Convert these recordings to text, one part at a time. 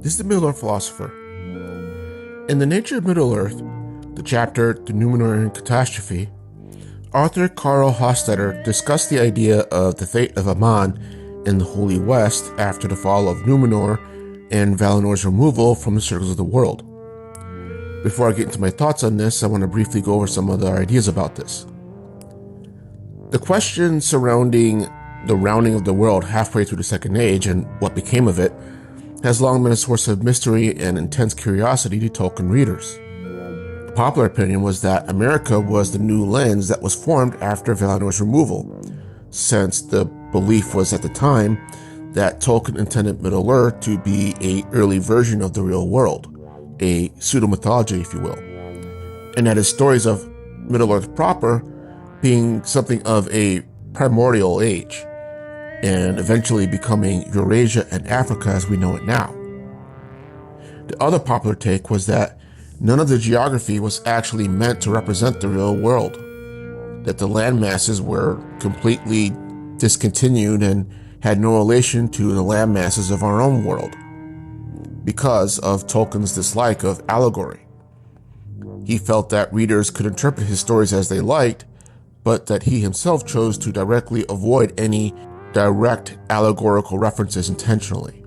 This is the Middle-earth philosopher. In The Nature of Middle-earth, the chapter The Numenor Catastrophe, author Karl Hofstadter discussed the idea of the fate of Aman in the Holy West after the fall of Numenor and Valinor's removal from the circles of the world. Before I get into my thoughts on this, I want to briefly go over some other ideas about this. The question surrounding the rounding of the world halfway through the Second Age and what became of it has long been a source of mystery and intense curiosity to Tolkien readers. The popular opinion was that America was the new lens that was formed after Valinor's removal, since the belief was at the time that Tolkien intended Middle-earth to be an early version of the real world, a pseudo-mythology, if you will, and that his stories of Middle-earth proper being something of a primordial age, and eventually becoming Eurasia and Africa as we know it now. The other popular take was that none of the geography was actually meant to represent the real world, that the land masses were completely discontinued and had no relation to the land masses of our own world, because of Tolkien's dislike of allegory. He felt that readers could interpret his stories as they liked, but that he himself chose to directly avoid any direct allegorical references intentionally.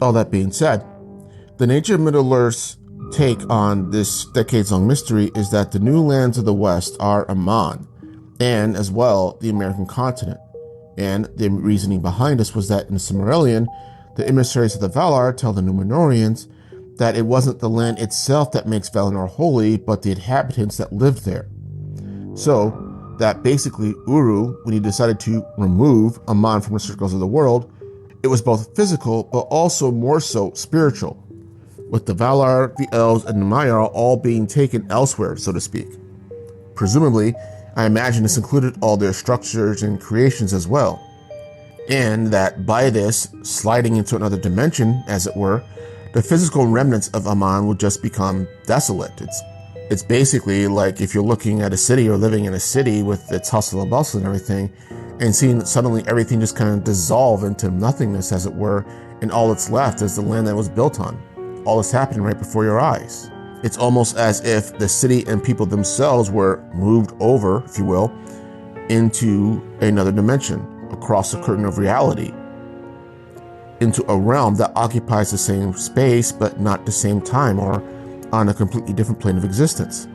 All that being said, the Nature of Middle-earth's take on this decades-long mystery is that the new lands of the West are Aman, and as well the American continent. And the reasoning behind this was that in Silmarillion, the emissaries of the Valar tell the Numenorians that it wasn't the land itself that makes Valinor holy, but the inhabitants that lived there. So, that basically Uru, when he decided to remove Aman from the circles of the world, it was both physical, but also more so spiritual, with the Valar, the Elves, and the Maiar all being taken elsewhere, so to speak. Presumably, I imagine this included all their structures and creations as well, and that by this, sliding into another dimension, as it were, the physical remnants of Aman would just become desolate. It's basically like if you're looking at a city or living in a city with its hustle and bustle and everything, and seeing suddenly everything just kind of dissolve into nothingness, as it were, and all that's left is the land that was built on. All this happening right before your eyes. It's almost as if the city and people themselves were moved over, if you will, into another dimension, across the curtain of reality, into a realm that occupies the same space but not the same time, or on a completely different plane of existence.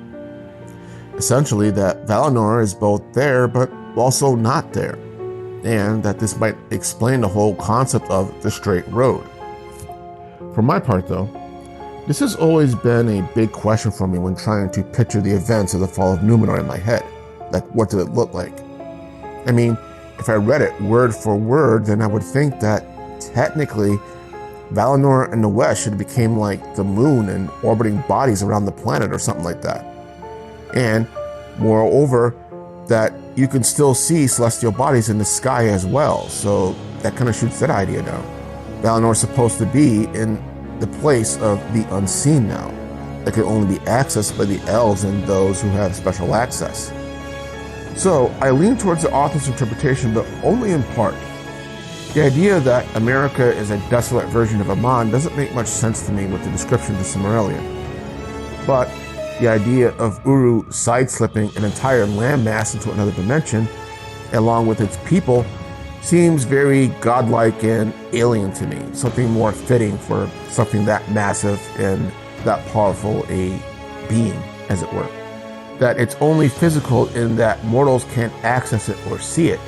Essentially, that Valinor is both there but also not there, and that this might explain the whole concept of the straight road. For my part though, this has always been a big question for me when trying to picture the events of the fall of Numenor in my head. Like, what did it look like? I mean, if I read it word for word, then I would think that technically Valinor and the West should have became like the moon and orbiting bodies around the planet or something like that. And moreover, that you can still see celestial bodies in the sky as well. So that kind of shoots that idea down. Valinor is supposed to be in the place of the unseen now, that can only be accessed by the elves and those who have special access. So I lean towards the author's interpretation, but only in part. The idea that America is a desolate version of Aman doesn't make much sense to me with the description of the Silmarillion. But the idea of Uru side-slipping an entire landmass into another dimension, along with its people, seems very godlike and alien to me, something more fitting for something that massive and that powerful a being, as it were. That it's only physical in that mortals can't access it or see it,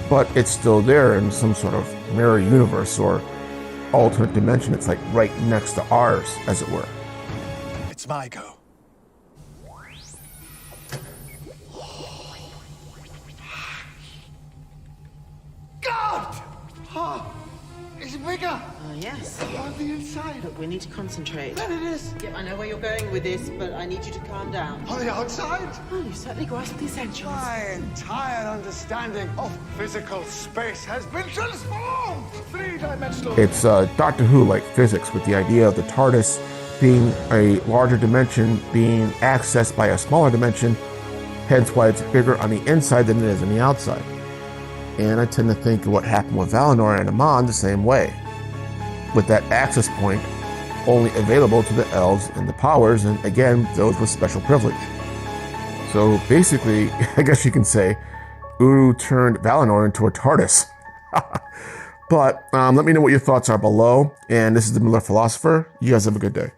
but it's still there in some sort of mirror universe or alternate dimension. It's like right next to ours, as it were. It's my go. God! Oh, is it bigger? Yes. On the inside. Look, we need to concentrate. There it is. Yeah, I know where you're going with this, but I need you to calm down. On the outside. Oh, you certainly grasped the essentials. My entire understanding of physical space has been transformed. Three-dimensional. It's Doctor Who-like physics, with the idea of the TARDIS being a larger dimension being accessed by a smaller dimension, hence why it's bigger on the inside than it is on the outside. And I tend to think of what happened with Valinor and Aman the same way, with that access point only available to the elves and the powers, and again, those with special privilege. So basically, I guess you can say, Uru turned Valinor into a TARDIS. But let me know what your thoughts are below. And this is the Miller Philosopher. You guys have a good day.